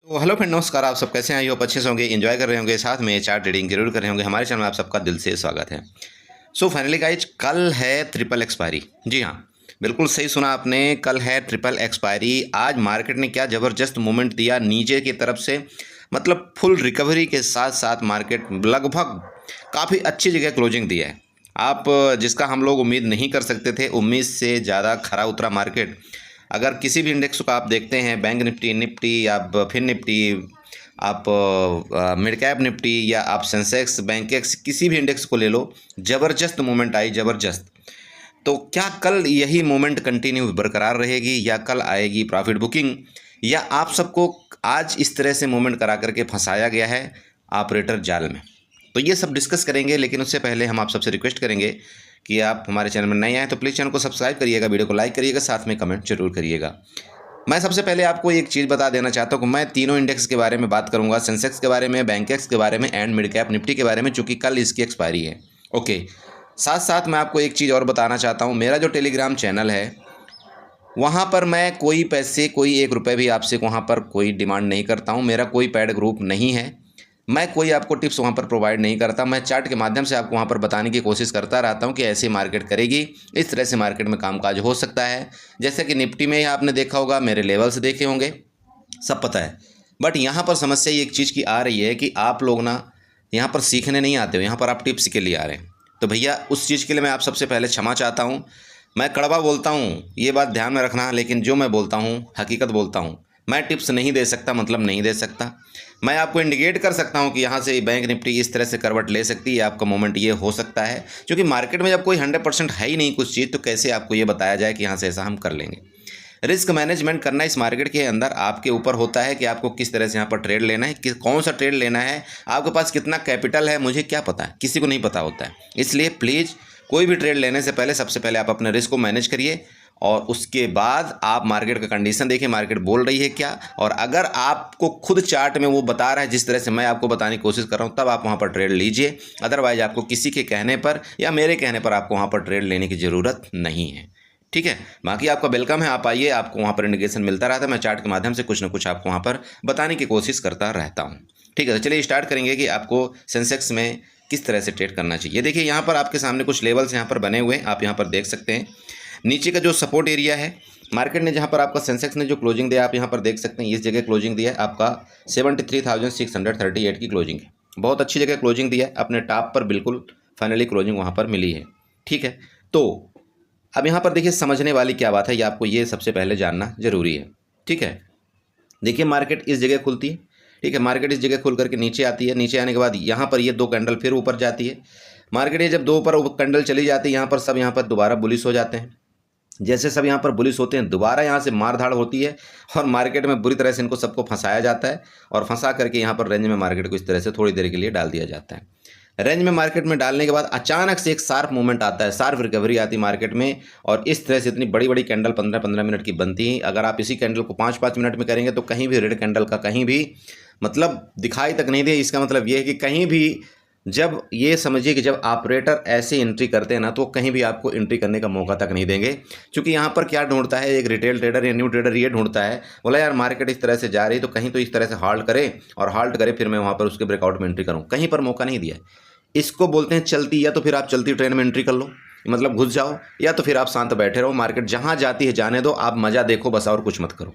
तो hello friend, नमस्कार। आप सब कैसे हैं? आई होप अच्छे से होंगे, एंजॉय कर रहे होंगे, साथ में चार्ट ट्रेडिंग जरूर कर रहे होंगे। हमारे चैनल में आप सबका दिल से स्वागत है। सो फाइनली गाइज, कल है ट्रिपल एक्सपायरी। जी हाँ, बिल्कुल सही सुना आपने, कल है ट्रिपल एक्सपायरी। आज मार्केट ने क्या ज़बरदस्त मूवमेंट दिया नीचे की तरफ से, मतलब फुल रिकवरी के साथ साथ मार्केट लगभग काफ़ी अच्छी जगह क्लोजिंग दिया है। आप जिसका हम लोग उम्मीद नहीं कर सकते थे, उम्मीद से ज़्यादा खरा उतरा मार्केट। अगर किसी भी इंडेक्स को आप देखते हैं, बैंक निफ्टी, निफ्टी, आप फिर निफ्टी, आप मिड कैप निफ्टी, या आप सेंसेक्स, बैंकेक्स, किसी भी इंडेक्स को ले लो, ज़बरदस्त मूवमेंट आई, ज़बरदस्त। तो क्या कल यही मोमेंट कंटिन्यू बरकरार रहेगी, या कल आएगी प्रॉफिट बुकिंग, या आप सबको आज इस तरह से मूवमेंट करा करके फंसाया गया है ऑपरेटर जाल में? तो ये सब डिस्कस करेंगे, लेकिन उससे पहले हम आप सबसे रिक्वेस्ट करेंगे कि आप हमारे चैनल में नए आए तो प्लीज़ चैनल को सब्सक्राइब करिएगा, वीडियो को लाइक करिएगा, साथ में कमेंट जरूर करिएगा। मैं सबसे पहले आपको एक चीज़ बता देना चाहता हूँ कि मैं तीनों इंडेक्स के बारे में बात करूँगा, सेंसेक्स के बारे में, बैंकेक्स के बारे में एंड मिड कैप निफ्टी के बारे में, चूँकि कल इसकी एक्सपायरी है। ओके, साथ साथ मैं आपको एक चीज़ और बताना चाहता हूँ। मेरा जो टेलीग्राम चैनल है, वहाँ पर मैं कोई पैसे, कोई एक रुपये भी आपसे वहाँ पर कोई डिमांड नहीं करता हूँ। मेरा कोई पेड ग्रुप नहीं है, मैं कोई आपको टिप्स वहाँ पर प्रोवाइड नहीं करता। मैं चार्ट के माध्यम से आपको वहाँ पर बताने की कोशिश करता रहता हूँ कि ऐसे मार्केट करेगी, इस तरह से मार्केट में कामकाज हो सकता है। जैसे कि निफ्टी में ही आपने देखा होगा, मेरे लेवल्स देखे होंगे, सब पता है। बट यहाँ पर समस्या ये एक चीज़ की आ रही है कि आप लोग ना यहाँ पर सीखने नहीं आते हो, यहाँ पर आप टिप्स के लिए आ रहे हैं। तो भैया, उस चीज़ के लिए मैं आप सबसे पहले क्षमा चाहता हूँ। मैं कड़वा बोलता हूँ, ये बात ध्यान में रखना, लेकिन जो मैं बोलता हूँ हकीकत बोलता हूँ। मैं टिप्स नहीं दे सकता, मतलब नहीं दे सकता। मैं आपको इंडिकेट कर सकता हूँ कि यहाँ से बैंक निफ्टी इस तरह से करवट ले सकती है, आपका मोमेंट ये हो सकता है। क्योंकि मार्केट में जब कोई 100% है ही नहीं कुछ चीज़, तो कैसे आपको ये बताया जाए कि यहाँ से ऐसा हम कर लेंगे। रिस्क मैनेजमेंट करना इस मार्केट के अंदर आपके ऊपर होता है कि आपको किस तरह से यहाँ पर ट्रेड लेना है, कौन सा ट्रेड लेना है, आपके पास कितना कैपिटल है, मुझे क्या पता है, किसी को नहीं पता होता है। इसलिए प्लीज़ कोई भी ट्रेड लेने से पहले सबसे पहले आप अपने रिस्क को मैनेज करिए, और उसके बाद आप मार्केट का कंडीशन देखिए, मार्केट बोल रही है क्या। और अगर आपको खुद चार्ट में वो बता रहा है जिस तरह से मैं आपको बताने की कोशिश कर रहा हूँ, तब आप वहाँ पर ट्रेड लीजिए। अदरवाइज आपको किसी के कहने पर या मेरे कहने पर आपको वहाँ पर ट्रेड लेने की ज़रूरत नहीं है। ठीक है, बाकी आपका वेलकम है, आप आइए, आपको वहाँ पर इंडिकेशन मिलता रहता है। मैं चार्ट के माध्यम से कुछ ना कुछ आपको वहाँ पर बताने की कोशिश करता रहता हूँ। ठीक है, तो चलिए स्टार्ट करेंगे कि आपको सेंसेक्स में किस तरह से ट्रेड करना चाहिए। देखिए, यहाँ पर आपके सामने कुछ लेवल्स यहाँ पर बने हुए हैं, आप यहाँ पर देख सकते हैं। नीचे का जो सपोर्ट एरिया है, मार्केट ने जहाँ पर आपका सेंसेक्स ने जो क्लोजिंग दिया, आप यहाँ पर देख सकते हैं, इस जगह क्लोजिंग दिया है आपका 73,638 की क्लोजिंग है। बहुत अच्छी जगह क्लोजिंग दिया है, अपने टॉप पर बिल्कुल फाइनली क्लोजिंग वहाँ पर मिली है। ठीक है, तो अब यहाँ पर देखिए, समझने वाली क्या बात है, ये आपको ये सबसे पहले जानना जरूरी है। ठीक है, देखिए मार्केट इस जगह खुलती है। ठीक है, मार्केट इस जगह खुल करके नीचे आती है, नीचे आने के बाद यहाँ पर ये दो कैंडल फिर ऊपर जाती है। मार्केट ये जब दो ऊपर कैंडल चली जाती है, यहाँ पर सब यहाँ पर दोबारा बुलिश हो जाते हैं। जैसे सब यहाँ पर बुलिश होते हैं, दोबारा यहाँ से मारधाड़ होती है, और मार्केट में बुरी तरह से इनको सबको फंसाया जाता है, और फंसा करके यहाँ पर रेंज में मार्केट को इस तरह से थोड़ी देर के लिए डाल दिया जाता है। रेंज में मार्केट में डालने के बाद अचानक से एक शार्प मूवमेंट आता है, शार्प रिकवरी आती है मार्केट में, और इस तरह से इतनी बड़ी बड़ी कैंडल 15-15 मिनट की बनती है। अगर आप इसी कैंडल को 5-5 मिनट में करेंगे तो कहीं भी रेड कैंडल का कहीं भी मतलब दिखाई तक नहीं दे। इसका मतलब ये है कि कहीं भी, जब ये समझिए कि जब ऑपरेटर ऐसे एंट्री करते हैं ना, तो कहीं भी आपको एंट्री करने का मौका तक नहीं देंगे। क्योंकि यहाँ पर क्या ढूंढता है एक रिटेल ट्रेडर या न्यू ट्रेडर, ये ढूंढता है, बोला यार मार्केट इस तरह से जा रही है, तो कहीं तो इस तरह से हाल्ट करे, और हाल्ट करे फिर मैं वहाँ पर उसके ब्रेकआउट में एंट्री करूँ। कहीं पर मौका नहीं दिया। इसको बोलते हैं चलती, या तो फिर आप चलती ट्रेन में एंट्री कर लो, मतलब घुस जाओ, या तो फिर आप शांत बैठे रहो, मार्केट जहां जाती है जाने दो, आप मजा देखो बस, और कुछ मत करो।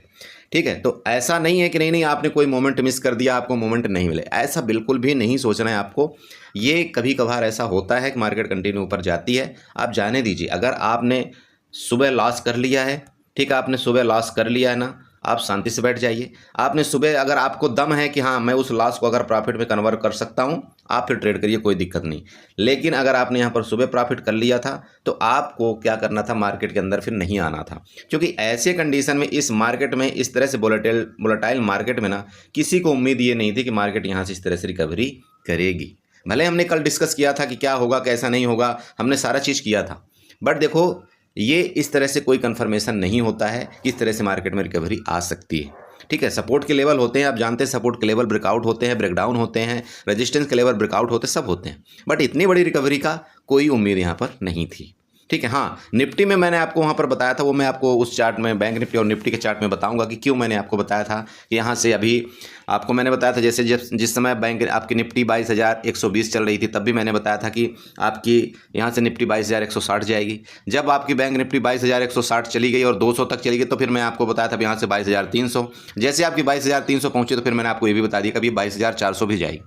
ठीक है, तो ऐसा नहीं है कि नहीं आपने कोई मोमेंट मिस कर दिया, आपको मोमेंट नहीं मिले, ऐसा बिल्कुल भी नहीं सोचना है आपको। ये कभी कभार ऐसा होता है कि मार्केट कंटिन्यू ऊपर जाती है, आप जाने दीजिए। अगर आपने सुबह लॉस कर लिया है, ठीक है, आपने सुबह लॉस कर लिया है ना, आप शांति से बैठ जाइए। आपने सुबह, अगर आपको दम है कि हाँ मैं उस लॉस को अगर प्रॉफिट में कन्वर्ट कर सकता हूँ, आप फिर ट्रेड करिए, कोई दिक्कत नहीं। लेकिन अगर आपने यहाँ पर सुबह प्रॉफिट कर लिया था, तो आपको क्या करना था, मार्केट के अंदर फिर नहीं आना था। क्योंकि ऐसे कंडीशन में, इस मार्केट में, इस तरह से वोलेटाइल मार्केट में ना, किसी को उम्मीद ये नहीं थी कि मार्केट यहाँ से इस तरह से रिकवरी करेगी। भले हमने कल डिस्कस किया था कि क्या होगा कैसा नहीं होगा, हमने सारा चीज़ किया था, बट देखो ये इस तरह से कोई कंफर्मेशन नहीं होता है कि इस तरह से मार्केट में रिकवरी आ सकती है। ठीक है, सपोर्ट के लेवल होते हैं, आप जानते हैं, सपोर्ट के लेवल ब्रेकआउट होते हैं, ब्रेकडाउन होते हैं, रेजिस्टेंस के लेवल ब्रेकआउट होते हैं, सब होते हैं, बट इतनी बड़ी रिकवरी का कोई उम्मीद यहाँ पर नहीं थी। ठीक है। हाँ, निफ्टी में मैंने आपको वहाँ पर बताया था, वो मैं आपको उस चार्ट में बैंक निफ्टी और निफ्टी के चार्ट में बताऊंगा कि क्यों मैंने आपको बताया था कि यहाँ से अभी आपको मैंने बताया था, जैसे जिस समय बैंक आपकी निफ्टी 22,120 चल रही थी, तब भी मैंने बताया था कि आपकी यहाँ से निफ्टी 22,160 जाएगी। जब आपकी बैंक निफ्टी 22,160 चली गई और 200 तक चली गई, तो फिर मैं आपको बताया था यहाँ से 22,300, जैसे आपकी 22,300 पहुँची तो फिर मैंने आपको ये भी बता दिया कभी 22,400 भी जाएगी।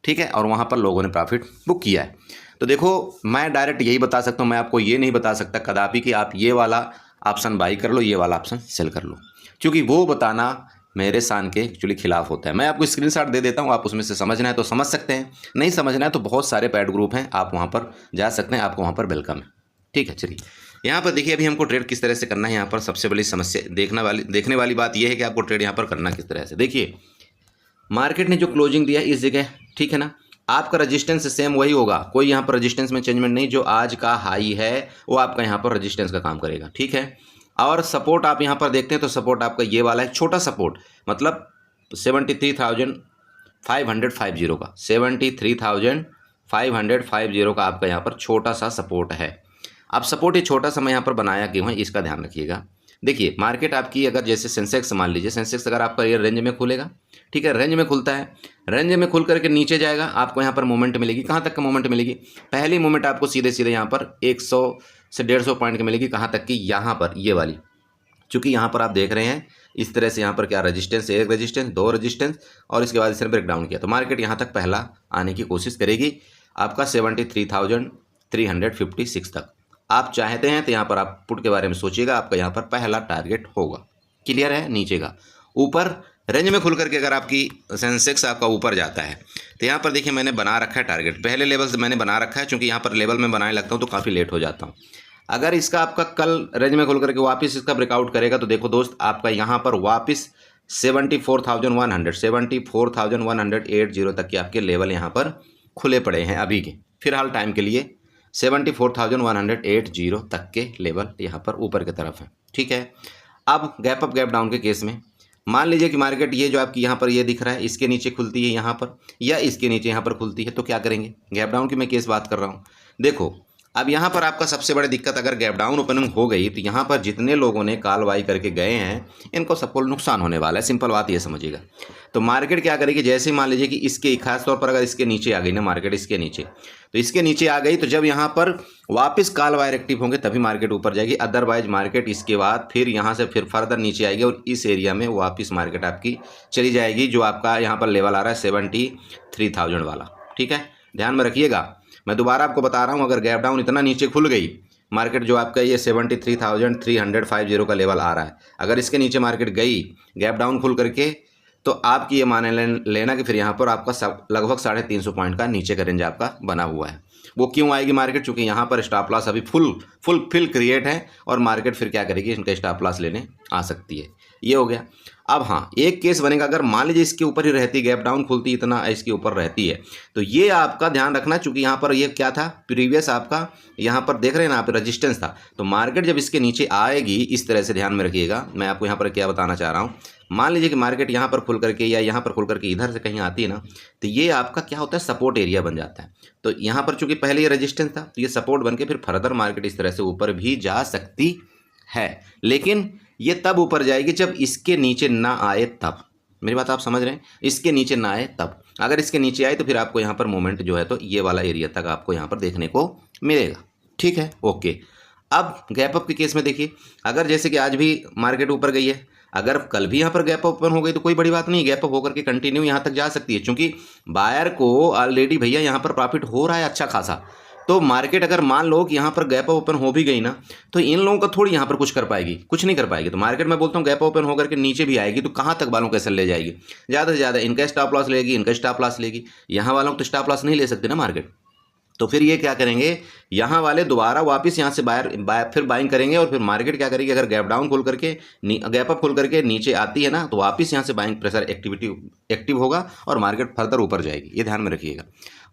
ठीक है, और वहाँ पर लोगों ने प्रॉफिट बुक किया है। तो देखो, मैं डायरेक्ट यही बता सकता हूँ, मैं आपको ये नहीं बता सकता कदापि कि आप ये वाला ऑप्शन बाई कर लो, ये वाला ऑप्शन सेल कर लो, क्योंकि वो बताना मेरे शान के एक्चुअली खिलाफ होता है। मैं आपको स्क्रीनशॉट दे देता हूँ, आप उसमें से समझना है तो समझ सकते हैं, नहीं समझना है तो बहुत सारे पैड ग्रुप हैं, आप वहाँ पर जा सकते हैं, आपको वहाँ पर वेलकम है। ठीक है, चलिए यहाँ पर देखिए अभी हमको ट्रेड किस तरह से करना है। यहाँ पर सबसे बड़ी समस्या देखने वाली बात यह है कि आपको ट्रेड यहाँ पर करना किस तरह से। देखिए, मार्केट ने जो क्लोजिंग दिया इस जगह, ठीक है ना, आपका रजिस्टेंस सेम वही होगा, कोई यहाँ पर रजिस्टेंस में चेंजमेंट नहीं। जो आज का हाई है वो आपका यहाँ पर रजिस्टेंस का काम करेगा। ठीक है, और सपोर्ट आप यहाँ पर देखते हैं तो सपोर्ट आपका ये वाला है, छोटा सपोर्ट, मतलब 73,550 का, 73,550 का आपका यहाँ पर छोटा सा सपोर्ट है। अब सपोर्ट ये छोटा सा मैं यहाँ पर बनाया क्यों है, इसका ध्यान रखिएगा। देखिए, मार्केट आपकी अगर जैसे सेंसेक्स मान लीजिए, सेंसेक्स अगर आपका ये रेंज में खुलेगा, ठीक है, रेंज में खुलता है, रेंज में खुल करके नीचे जाएगा, आपको यहाँ पर मोमेंट मिलेगी। कहाँ तक का मोमेंट मिलेगी? पहली मोमेंट आपको सीधे सीधे यहाँ पर 100 से 150 पॉइंट की मिलेगी। कहाँ तक की? यहाँ पर, ये वाली, चूँकि यहाँ पर आप देख रहे हैं इस तरह से, यहाँ पर क्या रजिस्टेंस, एक रजिस्टेंस, दो रजिस्टेंस, और इसके बाद इसने ब्रेकडाउन किया, तो मार्केट यहाँ तक पहला आने की कोशिश करेगी आपका 73,356 तक। आप चाहते हैं तो यहाँ पर आप पुट के बारे में सोचिएगा, आपका यहाँ पर पहला टारगेट होगा। क्लियर है? नीचे का, ऊपर रेंज में खुल करके अगर आपकी सेंसेक्स आपका ऊपर जाता है तो यहाँ पर देखिए मैंने बना रखा है टारगेट, पहले लेवल से मैंने बना रखा है, क्योंकि यहाँ पर लेवल में बनाने लगता हूँ तो काफ़ी लेट हो जाता हूँ। अगर इसका आपका कल रेंज में खुल करके वापस इसका ब्रेकआउट करेगा तो देखो दोस्त, आपका यहाँ पर वापस 74,180 तक के आपके लेवल यहाँ पर खुले पड़े हैं अभी के फिलहाल टाइम के लिए। 74,180 तक के लेवल यहाँ पर ऊपर की तरफ है। ठीक है, अब गैप अप गैप डाउन के केस में मान लीजिए कि मार्केट ये जो आपकी यहाँ पर ये दिख रहा है, इसके नीचे खुलती है यहाँ पर, या इसके नीचे यहाँ पर खुलती है, तो क्या करेंगे? गैप डाउन की मैं केस बात कर रहा हूँ। देखो, अब यहाँ पर आपका सबसे बड़ी दिक्कत, अगर गैप डाउन ओपनिंग हो गई तो यहाँ पर जितने लोगों ने कॉल बाई करके गए हैं इनको सबको नुकसान होने वाला है, सिंपल बात ये समझिएगा। तो मार्केट क्या करेगी? जैसे ही मान लीजिए कि इसके खास तौर पर अगर इसके नीचे आ गई ना मार्केट, इसके नीचे, तो इसके नीचे आ गई तो जब यहाँ पर वापस कॉल बायर एक्टिव होंगे तभी मार्केट ऊपर जाएगी, अदरवाइज मार्केट इसके बाद फिर यहाँ से फिर फर्दर नीचे आएगी और इस एरिया में वापस मार्केट आपकी चली जाएगी, जो आपका यहाँ पर लेवल आ रहा है 73,000 वाला। ठीक है, ध्यान में रखिएगा, मैं दोबारा आपको बता रहा हूँ, अगर गैप डाउन इतना नीचे खुल गई मार्केट, जो आपका ये 73,350 लेवल आ रहा है, अगर इसके नीचे मार्केट गई गैप डाउन खुल करके, तो आपकी ये मान लेना कि फिर यहाँ पर आपका लगभग 350 पॉइंट का नीचे का रेंज आपका बना हुआ है। वो क्यों आएगी मार्केट? चूँकि यहाँ पर स्टॉप लॉस अभी फुल क्रिएट है और मार्केट फिर क्या करेगी? इनका स्टॉप लॉस लेने आ सकती है। ये हो गया। अब हाँ, एक केस बनेगा, अगर मान लीजिए इसके ऊपर ही रहती, गैप डाउन खुलती इतना इसके ऊपर रहती है, तो ये आपका ध्यान रखना, चूंकि यहाँ पर ये क्या था, प्रीवियस आपका यहाँ पर देख रहे हैं ना, यहाँ पर रजिस्टेंस था, तो मार्केट जब इसके नीचे आएगी इस तरह से, ध्यान में रखिएगा, मैं आपको यहाँ पर क्या बताना चाह रहा हूँ। मान लीजिए कि मार्केट यहाँ पर खुल करके या यहाँ पर खुल करके इधर से कहीं आती है ना, तो ये आपका क्या होता है? सपोर्ट एरिया बन जाता है। तो यहाँ पर चूंकि पहले ये रजिस्टेंस था तो ये सपोर्ट बन के फिर फर्दर मार्केट इस तरह से ऊपर भी जा सकती है, लेकिन ये तब ऊपर जाएगी जब इसके नीचे ना आए तब। मेरी बात आप समझ रहे हैं? इसके नीचे ना आए तब, अगर इसके नीचे आए तो फिर आपको यहाँ पर मोमेंट जो है तो ये वाला एरिया तक आपको यहाँ पर देखने को मिलेगा। ठीक है, ओके। अब गैप अप के केस में देखिए, अगर जैसे कि आज भी मार्केट ऊपर गई है, अगर कल भी यहाँ पर गैप ओपन हो गई तो कोई बड़ी बात नहीं, गैप अप होकर के कंटिन्यू यहाँ तक जा सकती है, क्योंकि बायर को ऑलरेडी भैया यहाँ पर प्रॉफिट हो रहा है अच्छा खासा। तो मार्केट अगर मान लो कि यहाँ पर गैप ओपन हो भी गई ना, तो इन लोगों का थोड़ी यहाँ पर कुछ कर पाएगी, कुछ नहीं कर पाएगी। तो मार्केट में बोलता हूँ गैप ओपन होकर के नीचे भी आएगी तो कहाँ तक वालों कैसे ले जाएगी? ज़्यादा से ज़्यादा इनका स्टॉप लॉस लेगी, इनका स्टॉप लॉस लेगी, यहाँ वालों को तो स्टॉप लॉस नहीं ले सकते ना मार्केट। तो फिर ये क्या करेंगे? यहाँ वाले दोबारा वापस यहाँ से फिर बाइंग करेंगे, और फिर मार्केट क्या करेगी? अगर गैप डाउन खोल करके गैप अप खोल करके नीचे आती है ना, तो वापस यहाँ से बाइंग प्रेशर एक्टिव होगा और मार्केट फर्दर ऊपर जाएगी, ये ध्यान में रखिएगा।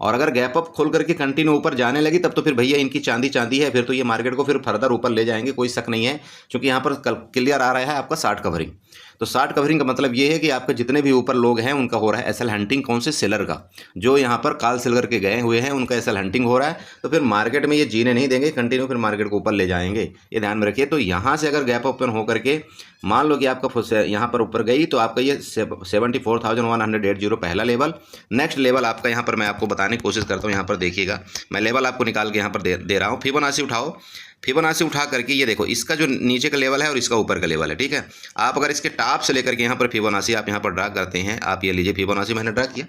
और अगर गैप अप खोल करके कंटिन्यू ऊपर जाने लगी तब तो फिर भैया इनकी चांदी है, फिर तो ये मार्केट को फिर फर्दर ऊपर ले जाएंगे, कोई शक नहीं है, क्योंकि यहाँ पर क्लियर आ रहा है आपका 60 कवरिंग। तो शॉर्ट कवरिंग का मतलब ये है कि आपके जितने भी ऊपर लोग हैं उनका हो रहा है एसएल हंटिंग, कौन से सेलर का, जो यहाँ पर कॉल सेल करके गए हुए हैं उनका एसएल हंटिंग हो रहा है। तो फिर मार्केट में ये जीने नहीं देंगे, कंटिन्यू फिर मार्केट को ऊपर ले जाएंगे, ये ध्यान में रखिए। तो यहाँ से अगर गैप ओपन होकर के मान लो कि आपका यहाँ पर ऊपर गई तो आपका ये 74,180 पहला लेवल। नेक्स्ट लेवल आपका यहाँ पर मैं आपको बताने की कोशिश करता हूँ, यहाँ पर देखिएगा मैं लेवल आपको निकाल के यहाँ पर दे रहा हूँ। फिबोनाची उठाओ, फिबोनाची उठा करके ये देखो इसका जो नीचे का लेवल है और इसका ऊपर का लेवल है, ठीक है। आप अगर इसके टॉप से लेकर के यहाँ पर फिबोनाची आप यहाँ पर ड्रा करते हैं, आप ये लीजिए फिबोनाची मैंने ड्रा किया।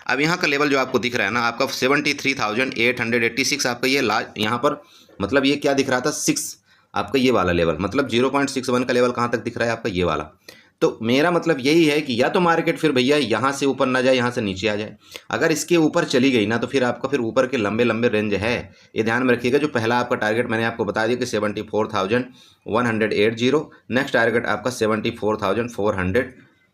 अब यहाँ का लेवल जो आपको दिख रहा है ना आपका 73,886 आपका ये लास्ट यहाँ पर मतलब ये क्या दिख रहा था 6 आपका ये वाला लेवल, मतलब 0.61 का लेवल कहाँ तक दिख रहा है आपका ये वाला। तो मेरा मतलब यही है कि या तो मार्केट फिर भैया यहाँ से ऊपर ना जाए, यहाँ से नीचे आ जाए। अगर इसके ऊपर चली गई ना तो फिर आपका फिर ऊपर के लंबे लंबे रेंज है, ये ध्यान में रखिएगा। जो पहला आपका टारगेट मैंने आपको बता दिया कि 74,180, नेक्स्ट टारगेट आपका 74,400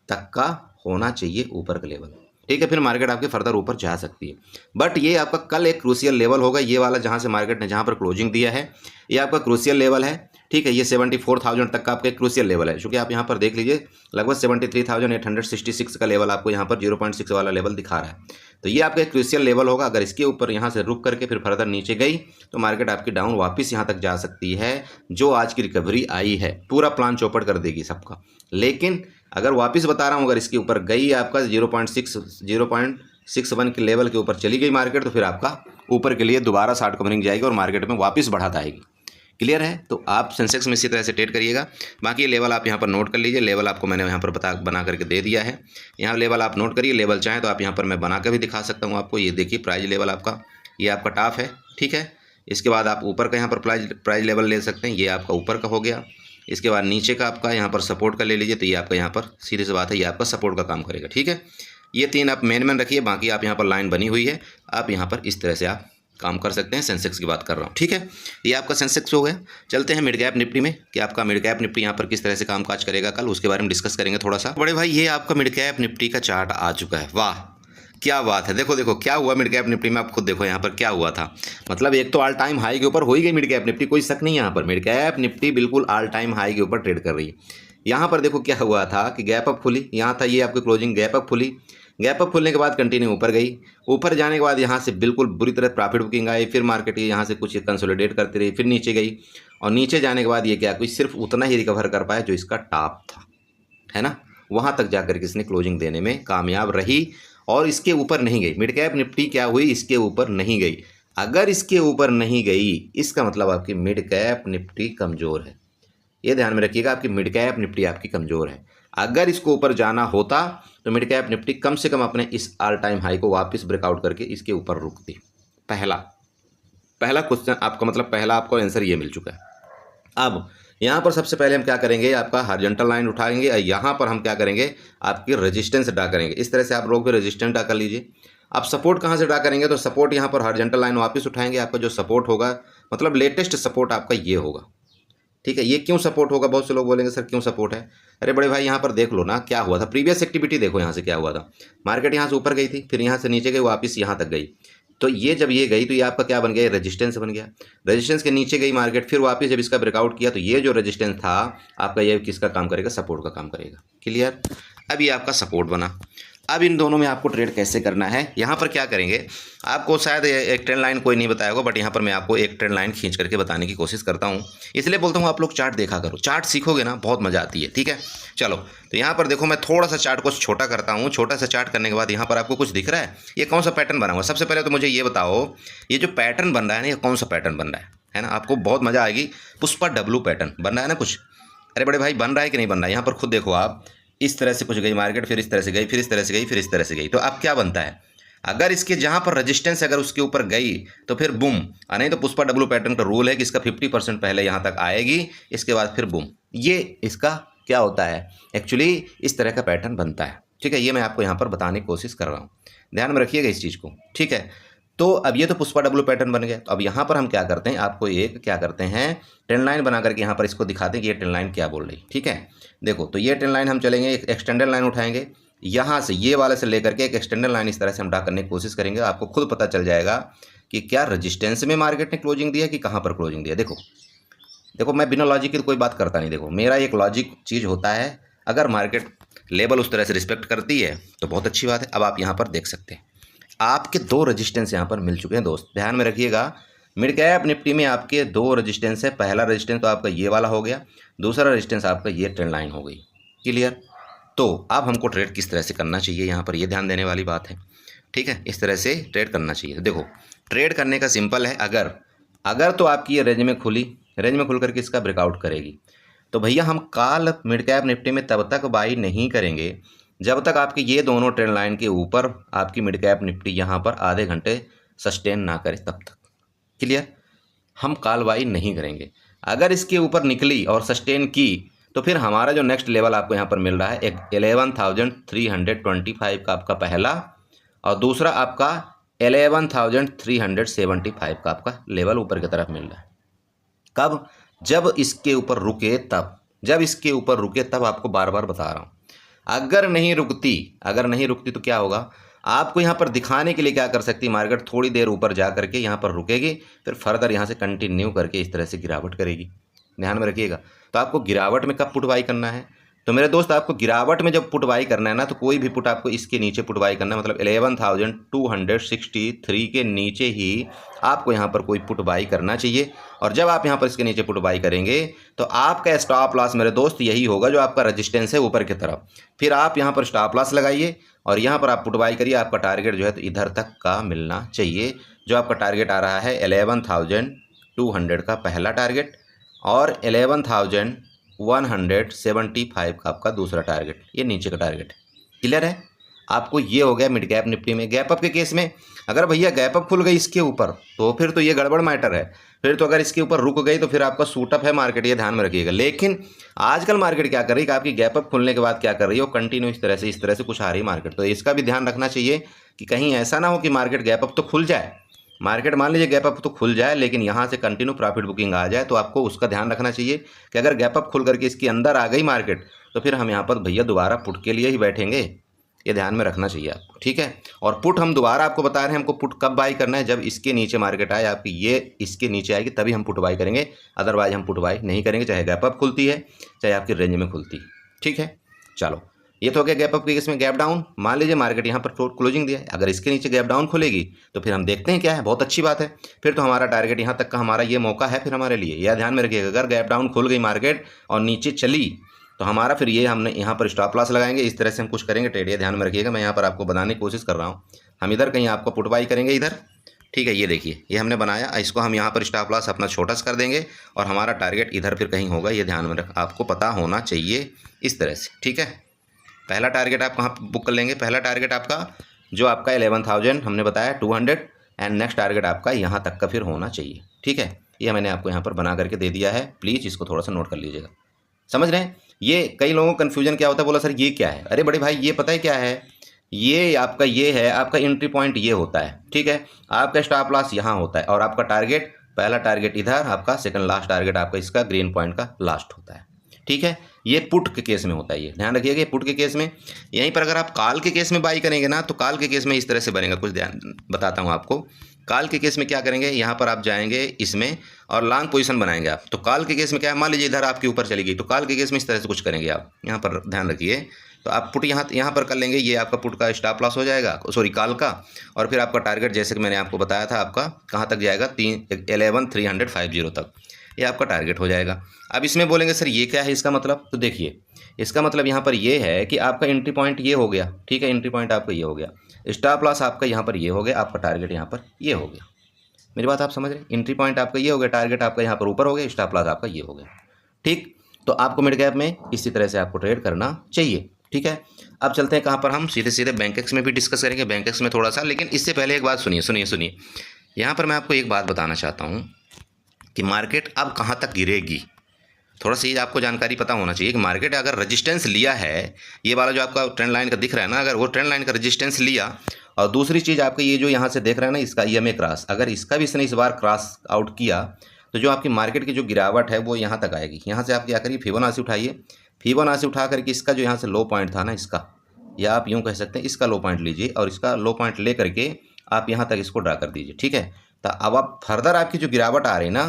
तक का होना चाहिए ऊपर का लेवल, ठीक है। फिर मार्केट आपके फर्दर ऊपर जा सकती है, बट ये आपका कल एक क्रूशियल लेवल होगा, ये वाला जहाँ से मार्केट ने जहाँ पर क्लोजिंग दिया है ये आपका क्रूशियल लेवल है, ठीक है। ये 74,000 तक का आपका एक क्रूशियल लेवल है, क्योंकि आप यहाँ पर देख लीजिए लगभग 73,866 का लेवल आपको यहाँ पर 0.6 वाला लेवल दिखा रहा है। तो ये आपका एक क्रूशियल लेवल होगा। अगर इसके ऊपर यहाँ से रुक करके फिर फर्दर नीचे गई तो मार्केट आपकी डाउन वापस यहाँ तक जा सकती है। जो आज की रिकवरी आई है पूरा प्लान चौपट कर देगी सबका, लेकिन अगर वापस बता रहा हूँ अगर इसके ऊपर गई आपका 0.61 के लेवल के ऊपर चली गई मार्केट तो फिर आपका ऊपर के लिए दोबारा शॉर्ट कवरिंग जाएगी और मार्केट में वापस बढ़ाता आएगी। क्लियर है? तो आप सेंसेक्स में इसी तरह से ट्रेड करिएगा। बाकी ये लेवल आप यहाँ पर नोट कर लीजिए, लेवल आपको मैंने यहाँ पर बना करके दे दिया है। यहाँ लेवल आप नोट करिए, लेवल चाहें तो आप यहाँ पर मैं बना कर भी दिखा सकता हूँ आपको। ये देखिए प्राइस लेवल आपका, ये आपका टॉप है, ठीक है। इसके बाद आप ऊपर का यहाँ पर प्राइस लेवल ले सकते हैं, ये आपका ऊपर का हो गया। इसके बाद नीचे का आपका यहाँ पर सपोर्ट का ले लीजिए, तो ये आपका यहाँ पर सीधी सी बात है ये आपका सपोर्ट का काम करेगा, ठीक है। ये तीन आप मेन रखिए, बाकी आप यहाँ पर लाइन बनी हुई है, आप यहाँ पर इस तरह से आप काम कर सकते हैं। सेंसेक्स की बात कर रहा हूँ, ठीक है। ये आपका सेंसेक्स हो गया। चलते हैं मिड कैप निफ्टी में कि आपका मिड कैप निफ्टी यहाँ पर किस तरह से कामकाज करेगा कल, उसके बारे में डिस्कस करेंगे थोड़ा सा। बड़े भाई ये आपका मिड कैप निफ्टी का चार्ट आ चुका है, वाह क्या बात है। देखो देखो क्या हुआ मिड कैप निफ्टी में, आप खुद देखो यहाँ पर क्या हुआ था। मतलब एक तो ऑल टाइम हाई के ऊपर हो ही गई मिड कैप निफ्टी, कोई शक नहीं। यहाँ पर मिड कैप निफ्टी बिल्कुल ऑल टाइम हाई के ऊपर ट्रेड कर रही है। यहाँ पर देखो क्या हुआ था कि गैप अप खुली, यहाँ था ये आपकी क्लोजिंग, गैप अप खुली, गैप अप खुलने के बाद कंटिन्यू ऊपर गई, ऊपर जाने के बाद यहाँ से बिल्कुल बुरी तरह प्रॉफिट बुकिंग आई, फिर मार्केट ये यहाँ से कुछ कंसोलिडेट करती रही, फिर नीचे गई और नीचे जाने के बाद ये क्या कुछ सिर्फ उतना ही रिकवर कर पाया जो इसका टॉप था, है ना। वहाँ तक जाकर के इसने क्लोजिंग देने में कामयाब रही और इसके ऊपर नहीं गई। मिड कैप निफ्टी क्या हुई, इसके ऊपर नहीं गई। अगर इसके ऊपर नहीं गई इसका मतलब आपकी मिड कैप निफ्टी कमज़ोर है, ये ध्यान में रखिएगा। आपकी मिड कैप निफ्टी आपकी कमज़ोर है। अगर इसको ऊपर जाना होता तो मिड कैप निफ्टी कम से कम अपने इस ऑल टाइम हाई को वापस ब्रेकआउट करके इसके ऊपर रुकती। पहला क्वेश्चन आपका मतलब पहला आपको आंसर ये मिल चुका है। अब यहाँ पर सबसे पहले हम क्या करेंगे, आपका हॉरिजॉन्टल लाइन उठाएंगे और यहाँ पर हम क्या करेंगे, आपकी रेजिस्टेंस ड्रा करेंगे। इस तरह से आप लोग भी रेजिस्टेंस ड्रा कर लीजिए। आप सपोर्ट कहाँ से ड्रा करेंगे, तो सपोर्ट यहाँ पर हॉरिजॉन्टल लाइन वापस उठाएंगे। आपका जो सपोर्ट होगा मतलब लेटेस्ट सपोर्ट आपका ये होगा, ठीक है। ये क्यों सपोर्ट होगा, बहुत से लोग बोलेंगे सर क्यों सपोर्ट है। अरे बड़े भाई यहाँ पर देख लो ना क्या हुआ था, प्रीवियस एक्टिविटी देखो यहाँ से क्या हुआ था। मार्केट यहाँ से ऊपर गई थी, फिर यहाँ से नीचे गई, वापस यहाँ तक गई। तो ये जब ये गई तो ये आपका क्या बन गया, रेजिस्टेंस बन गया। रेजिस्टेंस के नीचे गई मार्केट, फिर वापस जब इसका ब्रेकआउट किया तो ये जो रेजिस्टेंस था आपका ये किसका काम करेगा, सपोर्ट का काम करेगा। क्लियर? अब ये आपका सपोर्ट बना। अब इन दोनों में आपको ट्रेड कैसे करना है, यहाँ पर क्या करेंगे आपको शायद एक ट्रेंड लाइन कोई नहीं बताया होगा, बट यहाँ पर मैं आपको एक ट्रेंड लाइन खींच करके बताने की कोशिश करता हूँ। इसलिए बोलता हूँ आप लोग चार्ट देखा करो, चार्ट सीखोगे ना बहुत मज़ा आती है, ठीक है। चलो तो यहाँ पर देखो मैं थोड़ा सा चार्ट को छोटा करता हूँ। छोटा सा चार्ट करने के बाद यहाँ पर आपको कुछ दिख रहा है, ये कौन सा पैटर्न बना हुआ। सबसे पहले तो मुझे ये बताओ ये जो पैटर्न बन रहा है ना ये कौन सा पैटर्न बन रहा है ना। आपको बहुत मज़ा आएगी। पुष्पा डब्लू पैटर्न बन रहा है ना कुछ। अरे बड़े भाई बन रहा है कि नहीं बन रहा है, यहाँ पर खुद देखो आप। इस तरह से कुछ गई मार्केट, फिर इस तरह से गई, फिर इस तरह से गई, फिर इस तरह से गई। तो अब क्या बनता है, अगर इसके जहाँ पर रेजिस्टेंस अगर उसके ऊपर गई तो फिर बूम, नहीं तो पुष्पा डब्लू पैटर्न का रूल है कि इसका 50% पहले यहाँ तक आएगी, इसके बाद फिर बूम। ये इसका क्या होता है, एक्चुअली इस तरह का पैटर्न बनता है, ठीक है। ये मैं आपको यहाँ पर बताने की कोशिश कर रहा हूँ, ध्यान में रखिएगा इस चीज़ को, ठीक है। तो अब ये तो पुष्पा डब्लू पैटर्न बन गया। तो अब यहाँ पर हम क्या करते हैं, आपको एक क्या करते हैं ट्रेंड लाइन बना करके यहाँ पर इसको दिखाते हैं कि ये ट्रेंड लाइन क्या बोल रही, ठीक है। देखो तो ये ट्रेंड लाइन हम चलेंगे, एक एक्सटेंडेड लाइन उठाएंगे, यहाँ से ये वाले से लेकर के एक एक्सटेंडेड लाइन इस तरह से हम ड्रा करने की कोशिश करेंगे। आपको खुद पता चल जाएगा कि क्या रेजिस्टेंस में मार्केट ने क्लोजिंग दिया कि कहाँ पर क्लोजिंग दिया। देखो मैं बिना लॉजिक की तो कोई बात करता नहीं। देखो मेरा एक लॉजिक चीज़ होता है, अगर मार्केट लेवल उस तरह से रिस्पेक्ट करती है तो बहुत अच्छी बात है। अब आप यहाँ पर देख सकते हैं आपके 2 रेजिस्टेंस यहाँ पर मिल चुके हैं दोस्त, ध्यान में रखिएगा। मिड कैप निफ्टी में आपके 2 रेजिस्टेंस है। पहला रेजिस्टेंस तो आपका ये वाला हो गया, दूसरा रेजिस्टेंस आपका ये ट्रेंड लाइन हो गई। क्लियर? तो अब हमको ट्रेड किस तरह से करना चाहिए, यहाँ पर ये ध्यान देने वाली बात है। ठीक है, इस तरह से ट्रेड करना चाहिए। देखो ट्रेड करने का सिंपल है, अगर तो आपकी ये रेंज में खुल करके इसका ब्रेकआउट करेगी तो भैया हम कल मिड कैप निफ्टी में तब तक बाई नहीं करेंगे जब तक आपके ये दोनों ट्रेंड लाइन के ऊपर आपकी मिड कैप निफ्टी यहाँ पर आधे घंटे सस्टेन ना करे तब तक। क्लियर? हम कॉल बाई नहीं करेंगे। अगर इसके ऊपर निकली और सस्टेन की तो फिर हमारा जो नेक्स्ट लेवल आपको यहाँ पर मिल रहा है 11,325 का आपका पहला, और दूसरा आपका 11,375 का आपका लेवल ऊपर की तरफ मिल रहा है। कब? जब इसके ऊपर रुके तब, आपको बार बार बता रहा हूँ। अगर नहीं रुकती तो क्या होगा, आपको यहाँ पर दिखाने के लिए क्या कर सकती है मार्केट, थोड़ी देर ऊपर जा करके यहाँ पर रुकेगी, फिर फर्दर यहाँ से कंटिन्यू करके इस तरह से गिरावट करेगी। ध्यान में रखिएगा। तो आपको गिरावट में कब पुट बाई करना है, तो मेरे दोस्त आपको गिरावट में जब पुट बाई करना है ना, तो कोई भी पुट आपको इसके नीचे पुट बाई करना है, मतलब 11,263 के नीचे ही आपको यहाँ पर कोई पुट बाई करना चाहिए। और जब आप यहाँ पर इसके नीचे पुट बाई करेंगे तो आपका स्टॉप लॉस मेरे दोस्त यही होगा जो आपका रेजिस्टेंस है ऊपर की तरफ। फिर आप यहाँ पर स्टॉप लॉस लगाइए और यहाँ पर आप पुट बाई करिए। आपका टारगेट जो है तो इधर तक का मिलना चाहिए, जो आपका टारगेट आ रहा है 11,200 का पहला टारगेट और 11,175 का आपका दूसरा टारगेट, ये नीचे का टारगेट। क्लियर है? आपको ये हो गया मिड कैप निफ्टी में। गैप अप के केस में अगर भैया गैप अप खुल गई इसके ऊपर तो फिर तो ये गड़बड़ मैटर है। फिर तो अगर इसके ऊपर रुक गई तो फिर आपका सूटअप है मार्केट, ये ध्यान में रखिएगा। लेकिन आजकल मार्केट क्या कर रही है कि आपकी गैप अप खुलने के बाद क्या कर रही है, वो कंटिन्यू इस तरह से कुछ आ रही है मार्केट। तो इसका भी ध्यान रखना चाहिए कि कहीं ऐसा ना हो कि मार्केट गैप अप तो खुल जाए, मार्केट मान लीजिए गैप अप तो खुल जाए लेकिन यहाँ से कंटिन्यू प्रॉफिट बुकिंग आ जाए, तो आपको उसका ध्यान रखना चाहिए कि अगर गैप अप खुल करके इसके अंदर आ गई मार्केट तो फिर हम यहाँ पर भैया दोबारा पुट के लिए ही बैठेंगे, ये ध्यान में रखना चाहिए आपको। ठीक है? और पुट हम दोबारा आपको बता रहे हैं, हमको पुट कब बाई करना है, जब इसके नीचे मार्केट आए, आपकी ये इसके नीचे आएगी तभी हम पुट बाई करेंगे, अदरवाइज हम पुट बाई नहीं करेंगे, चाहे गैप अप खुलती है चाहे आपकी रेंज में खुलती है। ठीक है, चलो ये तो हो गया गैप अप के केस में। गैप डाउन, मान लीजिए मार्केट यहाँ पर क्लोजिंग दिया है, अगर इसके नीचे गैप डाउन खुलेगी तो फिर हम देखते हैं क्या है, बहुत अच्छी बात है। फिर तो हमारा टारगेट यहाँ तक का हमारा ये मौका है फिर हमारे लिए, यह ध्यान में रखिएगा। अगर गैप डाउन खुल गई मार्केट और नीचे चली तो हमारा फिर ये हमने यहाँ पर स्टॉप लॉस लगाएंगे, इस तरह से हम कुछ करेंगे ट्रेड, ये ध्यान में रखिएगा। मैं यहाँ पर आपको बनाने की कोशिश कर रहा हूँ, हम इधर कहीं आपको पुट बाई करेंगे इधर। ठीक है, ये देखिए ये हमने बनाया, इसको हम यहाँ पर स्टॉप लॉस अपना छोटा सा कर देंगे और हमारा टारगेट इधर फिर कहीं होगा, ये ध्यान में आपको पता होना चाहिए इस तरह से। ठीक है, पहला टारगेट आप कहाँ बुक कर लेंगे, पहला टारगेट आपका जो आपका 11,000 हमने बताया 200 एंड नेक्स्ट टारगेट आपका यहाँ तक का फिर होना चाहिए। ठीक है, ये मैंने आपको यहाँ पर बना करके दे दिया है, प्लीज़ इसको थोड़ा सा नोट कर लीजिएगा। समझ रहे हैं? ये कई लोगों को कन्फ्यूजन क्या होता है, बोला सर ये क्या है, अरे बड़े भाई ये पता है क्या है, ये आपका ये है आपका एंट्री पॉइंट ये होता है। ठीक है, आपका स्टॉप लॉस यहाँ होता है और आपका टारगेट, पहला टारगेट इधर, आपका सेकंड लास्ट टारगेट आपका इसका ग्रीन पॉइंट का लास्ट होता है। ठीक है, ये पुट के केस में होता है, ये ध्यान रखिएगा। ये पुट के केस में, यहीं पर अगर आप कॉल के केस में बाई करेंगे ना तो कॉल के केस में इस तरह से बनेगा, कुछ ध्यान बताता हूँ आपको। कॉल के केस में क्या करेंगे, यहाँ पर आप जाएंगे इसमें और लॉन्ग पोजीशन बनाएंगे आप। तो कॉल के केस में क्या है, मान लीजिए इधर आपके ऊपर चली गई तो कॉल के केस में इस तरह से कुछ करेंगे आप, यहाँ पर ध्यान रखिए। तो आप पुट यहाँ पर कर लेंगे, ये आपका पुट का स्टॉप लॉस हो जाएगा, सॉरी कॉल का, और फिर आपका टारगेट जैसे कि मैंने आपको बताया था आपका कहाँ तक जाएगा, 11,350 तक, ये आपका टारगेट हो जाएगा। अब इसमें बोलेंगे सर ये क्या है इसका मतलब, तो देखिए इसका मतलब यहाँ पर ये है कि आपका एंट्री पॉइंट ये हो गया। ठीक है, एंट्री पॉइंट आपका ये हो गया, स्टॉप लॉस आपका यहाँ पर ये हो गया, आपका टारगेट यहाँ पर ये हो गया। मेरी बात आप समझ रहे हैं? एंट्री पॉइंट आपका ये हो गया, टारगेट आपका यहाँ पर ऊपर हो गया, स्टॉप लॉस आपका ये हो गया। ठीक, तो आपको मिड कैप में इसी तरह से आपको ट्रेड करना चाहिए। ठीक है, अब चलते हैं कहाँ पर, हम सीधे सीधे बैंकेक्स में भी डिस्कस करेंगे, बैंकेक्स में थोड़ा सा। लेकिन इससे पहले एक बात सुनिए, यहाँ पर मैं आपको एक बात बताना चाहता हूँ कि मार्केट अब कहाँ तक गिरेगी, थोड़ा सा ये आपको जानकारी पता होना चाहिए कि मार्केट अगर रेजिस्टेंस लिया है, ये वाला जो आपका ट्रेंड लाइन का दिख रहा है ना, अगर वो ट्रेंड लाइन का रेजिस्टेंस लिया, और दूसरी चीज़ आपका ये जो यहाँ से देख रहे हैं ना इसका EMA क्रॉस, अगर इसका भी इसने इस बार क्रॉस आउट किया तो जो आपकी मार्केट की जो गिरावट है वो यहाँ तक आएगी। यहाँ से आप क्या करिए, फिबोनाची उठाइए, फिबोनाची उठा करके इसका जो यहाँ से लो पॉइंट था ना इसका, या आप यूँ कह सकते हैं इसका लो पॉइंट लीजिए और इसका लो पॉइंट ले करके आप यहाँ तक इसको ड्रा कर दीजिए। ठीक है, तो अब आप फर्दर आपकी जो गिरावट आ रही ना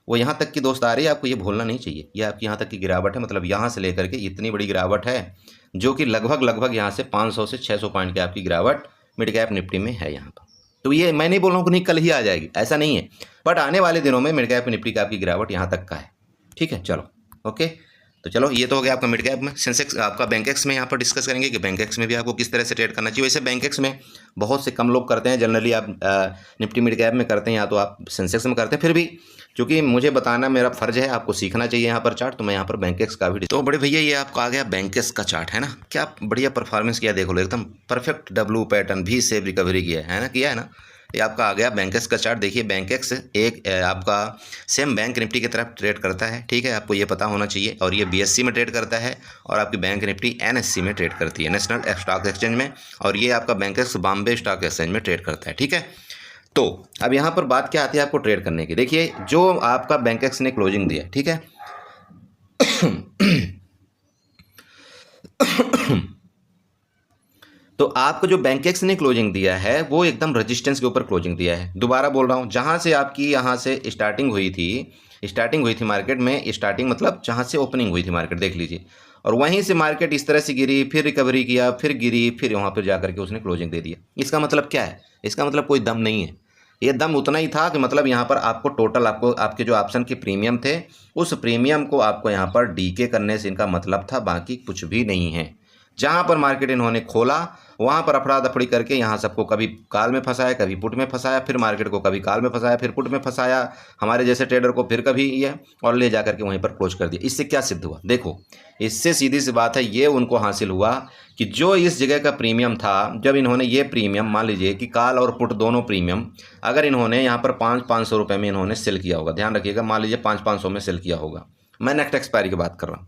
वो यहाँ तक की दोस्त आ रही है, आपको ये भूलना नहीं चाहिए। ये आपकी यहाँ तक की गिरावट है, मतलब यहाँ से लेकर के इतनी बड़ी गिरावट है जो कि लगभग यहाँ से 500 से 600 पॉइंट की आपकी गिरावट मिड कैप निफ्टी में है यहाँ पर। तो ये मैं नहीं बोल रहा हूँ कि नहीं कल ही आ जाएगी, ऐसा नहीं है, बट आने वाले दिनों में मिड कैप निफ्टी का आपकी गिरावट यहाँ तक का है। ठीक है, चलो ओके। तो चलो ये तो हो गया आपका मिड कैप में। सेंसेक्स आपका बैंकेक्स में यहाँ पर डिस्कस करेंगे कि बैंकेक्स में भी आपको किस तरह से ट्रेड करना चाहिए। वैसे बैंकेक्स में बहुत से कम लोग करते हैं, जनरली आप निफ्टी मिड कैप में करते हैं या तो आप सेंसेक्स में करते हैं। फिर भी क्योंकि मुझे बताना मेरा फर्ज है, आपको सीखना चाहिए यहाँ पर चार्ट, तो मैं यहाँ पर बैंकेक्स का भी। तो बड़े भैया ये आपका आ गया बैंकेक्स का चार्ट है ना, क्या बढ़िया परफॉर्मेंस किया, देखो लो एकदम परफेक्ट डब्लू पैटर्न भी सेव रिकवरी किया है ना, किया है ना। ये आपका आ गया बैंकेक्स का चार्ट। देखिए बैंकेक्स एक आपका सेम बैंक निफ्टी की तरफ ट्रेड करता है, ठीक है, आपको ये पता होना चाहिए। और ये बीएससी में ट्रेड करता है और आपकी बैंक निफ्टी एनएससी में ट्रेड करती है, नेशनल स्टॉक एक्सचेंज में। और ये आपका बैंकेक्स बॉम्बे स्टॉक एक्सचेंज में ट्रेड करता है, ठीक है। तो अब यहाँ पर बात क्या आती है आपको ट्रेड करने की। देखिए जो आपका बैंकेक्स ने क्लोजिंग दिया, ठीक है तो आपको जो बैंकेक्स ने क्लोजिंग दिया है वो एकदम रेजिस्टेंस के ऊपर क्लोजिंग दिया है। दोबारा बोल रहा हूँ, जहाँ से आपकी यहाँ से स्टार्टिंग हुई थी मार्केट में, स्टार्टिंग मतलब जहाँ से ओपनिंग हुई थी मार्केट, देख लीजिए, और वहीं से मार्केट इस तरह से गिरी, फिर रिकवरी किया, फिर गिरी, फिर वहाँ पर जाकर के उसने क्लोजिंग दे दिया। इसका मतलब क्या है? इसका मतलब कोई दम नहीं है। ये दम उतना ही था कि मतलब यहाँ पर आपको टोटल आपके जो ऑप्शन के प्रीमियम थे उस प्रीमियम को आपको यहाँ पर डीके करने से इनका मतलब था, बाकी कुछ भी नहीं है। जहाँ पर मार्केट इन्होंने खोला वहाँ पर अफड़ा दफड़ी करके यहाँ सबको कभी कॉल में फंसाया, कभी पुट में फंसाया, फिर मार्केट को कभी कॉल में फंसाया, फिर पुट में फंसाया हमारे जैसे ट्रेडर को, फिर कभी ये, और ले जा करके वहीं पर क्लोज कर दिया। इससे क्या सिद्ध हुआ? देखो, इससे सीधी सी बात है, ये उनको हासिल हुआ कि जो इस जगह का प्रीमियम था, जब इन्होंने ये प्रीमियम, मान लीजिए कि कॉल और पुट दोनों प्रीमियम अगर इन्होंने यहाँ पर 500 रुपये में इन्होंने सेल किया होगा, ध्यान रखिएगा, मान लीजिए 500 में सेल किया होगा, मैं नेक्स्ट एक्सपायरी की बात कर रहा हूँ।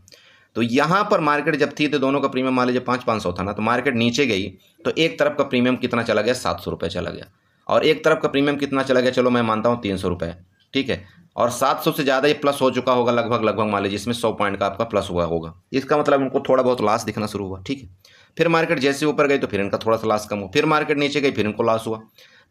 तो यहाँ पर मार्केट जब थी तो दोनों का प्रीमियम मान लीजिए 500 था ना, तो मार्केट नीचे गई तो एक तरफ का प्रीमियम कितना चला गया? 700 रुपये चला गया, और एक तरफ का प्रीमियम कितना चला गया? चलो मैं मानता हूँ 300 रुपये, ठीक है, और 700 से ज़्यादा ये प्लस हो चुका होगा, लगभग मान लीजिए इसमें 100 पॉइंट का आपका प्लस हुआ होगा। इसका मतलब उनको थोड़ा बहुत लॉस दिखना शुरू हुआ, ठीक है। फिर मार्केट जैसे ऊपर गई तो फिर इनका थोड़ा सा लॉस कम हुआ, फिर मार्केट नीचे गई फिर इनको लॉस हुआ,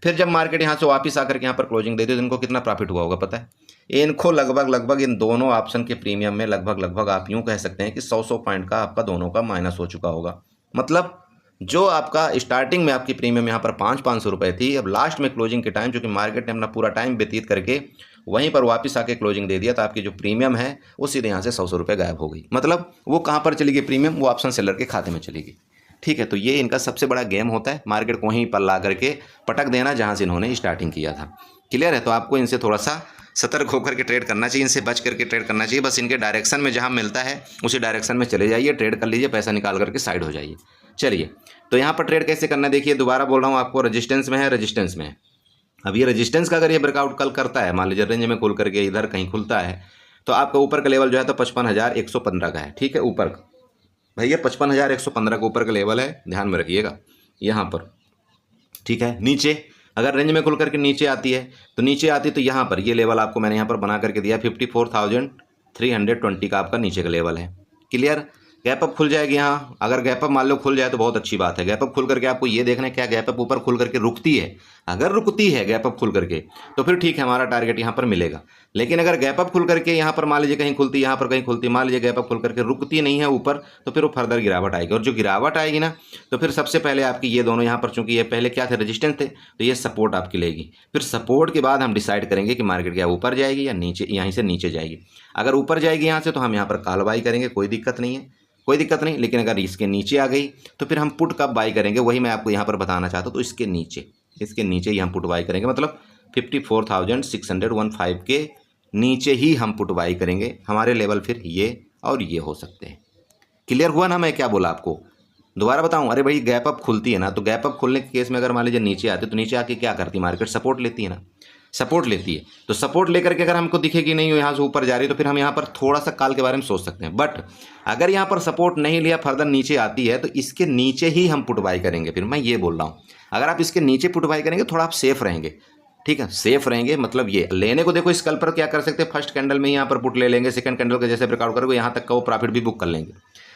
फिर जब मार्केट यहाँ से वापस आकर के यहाँ पर क्लोजिंग दे दी तो इनको कितना प्रॉफिट हुआ होगा पता है? इनको लगभग इन दोनों ऑप्शन के प्रीमियम में लगभग आप यूँ कह सकते हैं कि 100 पॉइंट का आपका दोनों का माइनस हो चुका होगा। मतलब जो आपका स्टार्टिंग में आपकी प्रीमियम यहाँ पर 500 रुपये थी, अब लास्ट में क्लोजिंग के टाइम, जो कि मार्केट ने अपना पूरा टाइम व्यतीत करके वहीं पर वापस आके क्लोजिंग दे दिया, तो आपकी जो प्रीमियम है वो सीधे यहाँ से 100 रुपये गायब हो गई। मतलब वो कहाँ पर चली गई प्रीमियम? वो ऑप्शन सेलर के खाते में चली गई, ठीक है। तो ये इनका सबसे बड़ा गेम होता है, मार्केट को वहीं पर ला करके पटक देना जहाँ से इन्होंने स्टार्टिंग किया था। क्लियर है? तो आपको इनसे थोड़ा सा सतर्क होकर के ट्रेड करना चाहिए, इनसे बच करके ट्रेड करना चाहिए। बस इनके डायरेक्शन में जहाँ मिलता है उसी डायरेक्शन में चले जाइए, ट्रेड कर लीजिए, पैसा निकाल करके साइड हो जाइए। चलिए, तो यहाँ पर ट्रेड कैसे करना है देखिए, दोबारा बोल रहा हूँ आपको, रेजिस्टेंस में है। अब ये रेजिस्टेंस का अगर ये ब्रेकआउट कल करता है, मान लीजिए रेंज में खुल करके इधर कहीं खुलता है, तो आपका ऊपर का लेवल जो है तो 55,115 का है, ठीक है। ऊपर का भैया 55,115 का ऊपर का लेवल है, ध्यान में रखिएगा यहाँ पर, ठीक है। नीचे अगर रेंज में खुल करके नीचे आती है तो यहाँ पर ये लेवल आपको मैंने यहाँ पर बना करके दिया, 54,320 का आपका नीचे का लेवल है। क्लियर? गैप अप खुल जाएगी यहाँ, अगर गैप अप मान लो खुल जाए तो बहुत अच्छी बात है। गैप अप खुल करके आपको ये देखना है क्या गैप अप ऊपर खुल करके रुकती है। अगर रुकती है गैप अप खुल करके तो फिर ठीक है, हमारा टारगेट यहाँ पर मिलेगा। लेकिन अगर गैप अप खुल करके यहाँ पर मान लीजिए कहीं खुलती, यहाँ पर कहीं खुलती, मान लीजिए गैप अप खुल करके रुकती नहीं है ऊपर, तो फिर वो फर्दर गिरावट आएगी। और जो गिरावट आएगी ना, तो फिर सबसे पहले आपकी ये दोनों यहाँ पर, चूंकि ये पहले क्या थे, रेजिस्टेंस थे, तो ये सपोर्ट आपकी लेगी। फिर सपोर्ट के बाद हम डिसाइड करेंगे कि मार्केट क्या ऊपर जाएगी या नीचे, यहीं से नीचे जाएगी। अगर ऊपर जाएगी यहाँ से तो हम यहाँ पर कॉल बाई करेंगे, कोई दिक्कत नहीं। लेकिन अगर इसके नीचे आ गई तो फिर हम पुट कब बाई करेंगे, वही मैं आपको यहाँ पर बताना चाहता हूँ। तो इसके नीचे ही हम पुट बाई करेंगे, मतलब 54,615 के नीचे ही हम पुट बाई करेंगे। हमारे लेवल फिर ये और ये हो सकते हैं। क्लियर हुआ ना मैं क्या बोला आपको? दोबारा बताऊं, अरे भाई गैप अप खुलती है ना, तो गैप अप खुलने के केस में अगर मान लीजिए नीचे आते तो नीचे आके क्या करती मार्केट? सपोर्ट लेती है ना, सपोर्ट लेती है। तो सपोर्ट लेकर के अगर हमको दिखेगी नहीं यहाँ से ऊपर जा रही, तो फिर हम यहाँ पर थोड़ा सा काल के बारे में सोच सकते हैं। बट अगर यहाँ पर सपोर्ट नहीं लिया, फर्दर नीचे आती है, तो इसके नीचे ही हम पुट बाई करेंगे। फिर मैं ये बोल रहा हूँ, अगर आप इसके नीचे पुट बाई करेंगे थोड़ा आप सेफ रहेंगे, ठीक है। सेफ रहेंगे मतलब ये लेने को, देखो इस कल पर क्या कर सकते हैं, फर्स्ट कैंडल में यहाँ पर पुट ले लेंगे, सेकंड कैंडल का जैसे ब्रेकआउट करोगे यहाँ तक का वो प्रॉफिट भी बुक कर लेंगे।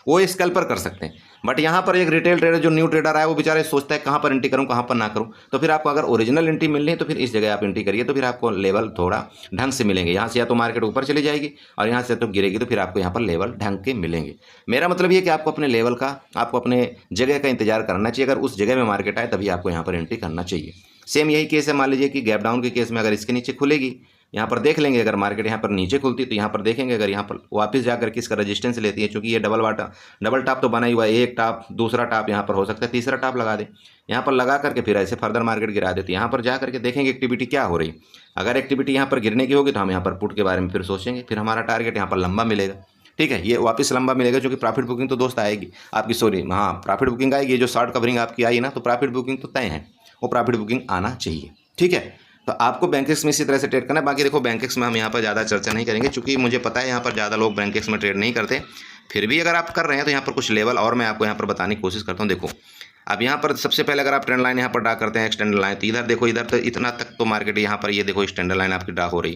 वो स्कैल्पर कर सकते हैं। बट यहाँ पर एक रिटेल ट्रेडर जो न्यू ट्रेडर है वो बेचारे सोचता है कहाँ पर एंट्री करूँ कहाँ पर ना करूँ। तो फिर आपको अगर ओरिजिनल एंट्री मिलनी है तो फिर इस जगह आप एंट्री करिए, तो फिर आपको लेवल थोड़ा ढंग से मिलेंगे। यहाँ से या तो मार्केट ऊपर चली जाएगी और यहाँ से तो गिरेगी, तो फिर आपको यहाँ पर लेवल ढंग के मिलेंगे। मेरा मतलब ये कि आपको अपने लेवल का, आपको अपने जगह का इंतजार करना चाहिए। अगर उस जगह में मार्केट आए तभी आपको यहाँ पर एंट्री करना चाहिए। सेम यही केस है, मान लीजिए कि गैप डाउन के केस में अगर इसके नीचे खुलेगी, यहाँ पर देख लेंगे, अगर मार्केट यहाँ पर नीचे खुलती तो यहाँ पर देखेंगे, अगर यहाँ पर वापस जाकर के इसका रेजिस्टेंस लेती है, क्योंकि ये डबल टॉप तो बना ही हुआ है, एक टॉप दूसरा टॉप यहाँ पर हो सकता है, तीसरा टॉप लगा दे, यहाँ पर लगा करके फिर ऐसे फर्दर मार्केट गिरा देती है। यहाँ पर जा करके देखेंगे एक्टिविटी क्या हो रही। अगर एक्टिविटी यहाँ पर गिरने की होगी तो हम यहाँ पर पुट के बारे में फिर सोचेंगे, फिर हमारा टारगेट यहाँ पर लंबा मिलेगा। ठीक है, ये वापस लंबा मिलेगा, क्योंकि प्रॉफिट बुकिंग तो दोस्त आएगी आपकी, सॉरी हाँ प्रॉफिट बुकिंग आएगी। जो शॉर्ट कवरिंग आपकी आई ना, तो प्रॉफिट बुकिंग तो तय है, वो प्रॉफिट बुकिंग आना चाहिए। ठीक है, तो आपको बैंकेक्स में इसी तरह से ट्रेड करना है। बाकी देखो बैंकेक्स में हम यहाँ पर ज़्यादा चर्चा नहीं करेंगे, क्योंकि मुझे पता है यहाँ पर ज़्यादा लोग बैंकेक्स में ट्रेड नहीं करते। फिर भी अगर आप कर रहे हैं तो यहाँ पर कुछ लेवल और मैं आपको यहाँ पर बताने की कोशिश करता हूँ। देखो अब यहाँ पर सबसे पहले अगर आप ट्रेंड लाइन यहाँ पर ड्रा करते हैं, एक्सटेंडर लाइन, तो इधर देखो, इधर तो इतना तक तो मार्केट यहाँ पर ये देखो स्टैंडर्ड लाइन आपकी ड्रा हो रही,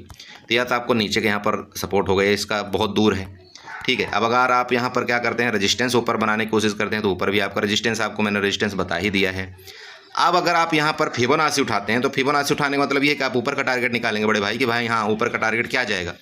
तो या तो आपको नीचे के यहाँ पर सपोर्ट हो गया, इसका बहुत दूर है। ठीक है, अब अगर आप यहाँ पर क्या करते हैं, रेजिस्टेंस ऊपर बनाने की कोशिश करते हैं, तो ऊपर भी आपका रेजिस्टेंस, आपको मैंने रेजिस्टेंस बता ही दिया है। अब अगर आप यहाँ पर फिबोनाची उठाते हैं, तो फिबोनाची उठाने का मतलब ये है कि आप ऊपर का टारगेट निकालेंगे बड़े भाई, कि भाई हाँ ऊपर का टारगेट क्या जाएगा।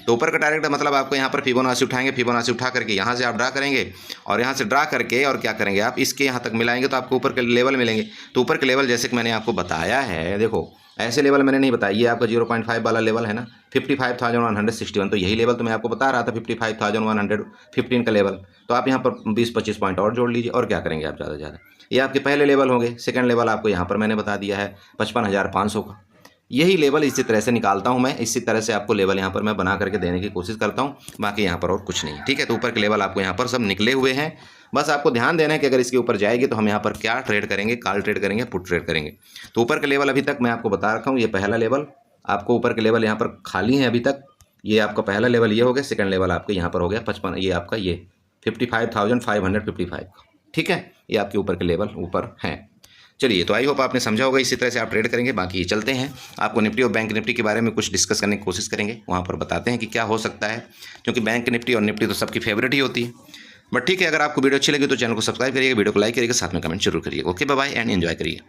तो ऊपर का टारगेट मतलब आपको यहाँ पर फिबोनाची उठाएंगे, फिबोनाची उठा करके यहाँ से आप ड्रा करेंगे, और यहाँ से ड्रा करके और क्या करेंगे आप इसके यहाँ तक मिलाएंगे, तो आपको ऊपर के लेवल मिलेंगे। तो ऊपर के लेवल जैसे कि मैंने आपको बताया है, देखो ऐसे लेवल मैंने नहीं बताया, ये आपका 0.5 वाला लेवल है ना, 55,161, तो यही लेवल तो मैं आपको बता रहा था, 55,115 का लेवल। तो आप यहाँ पर 20-25 पॉइंट और जोड़ लीजिए, और क्या करेंगे आप ज़्यादा से ज़्यादा। ये आपके पहले लेवल होंगे। सेकंड लेवल आपको यहाँ पर मैंने बता दिया है 55,500 का। यही लेवल इसी तरह से निकालता हूँ मैं, इसी तरह से आपको लेवल यहाँ पर मैं बना करके देने की कोशिश करता हूँ, बाकी यहाँ पर और कुछ नहीं। ठीक है, तो ऊपर के लेवल आपको यहाँ पर सब निकले हुए हैं। बस आपको ध्यान देना है कि अगर इसके ऊपर जाएगी तो हम यहाँ पर क्या ट्रेड करेंगे, कॉल ट्रेड करेंगे, पुट ट्रेड करेंगे। तो ऊपर के लेवल अभी तक मैं आपको बता रखा हूँ, ये पहला लेवल आपको, ऊपर के लेवल यहाँ पर खाली है अभी तक, ये आपका पहला लेवल ये हो गया। सेकंड लेवल आपके यहाँ पर हो गया 55, ये आपका ये 55,555। ठीक है, ये आपके ऊपर के लेवल ऊपर हैं। चलिए, तो आई होप आपने समझा होगा, इसी तरह से आप ट्रेड करेंगे। बाकी चलते हैं, आपको निफ्टी और बैंक निफ्टी के बारे में कुछ डिस्कस करने की कोशिश करेंगे, वहाँ पर बताते हैं कि क्या हो सकता है, क्योंकि बैंक निफ्टी और निफ्टी तो सबकी फेवरेट ही होती है। बट ठीक है, अगर आपको वीडियो अच्छी लगी तो चैनल को सब्सक्राइब करिएगा, वीडियो को लाइक करिएगा, साथ में कमेंट जरूर करिएगा। Okay, bye bye and enjoy करिए।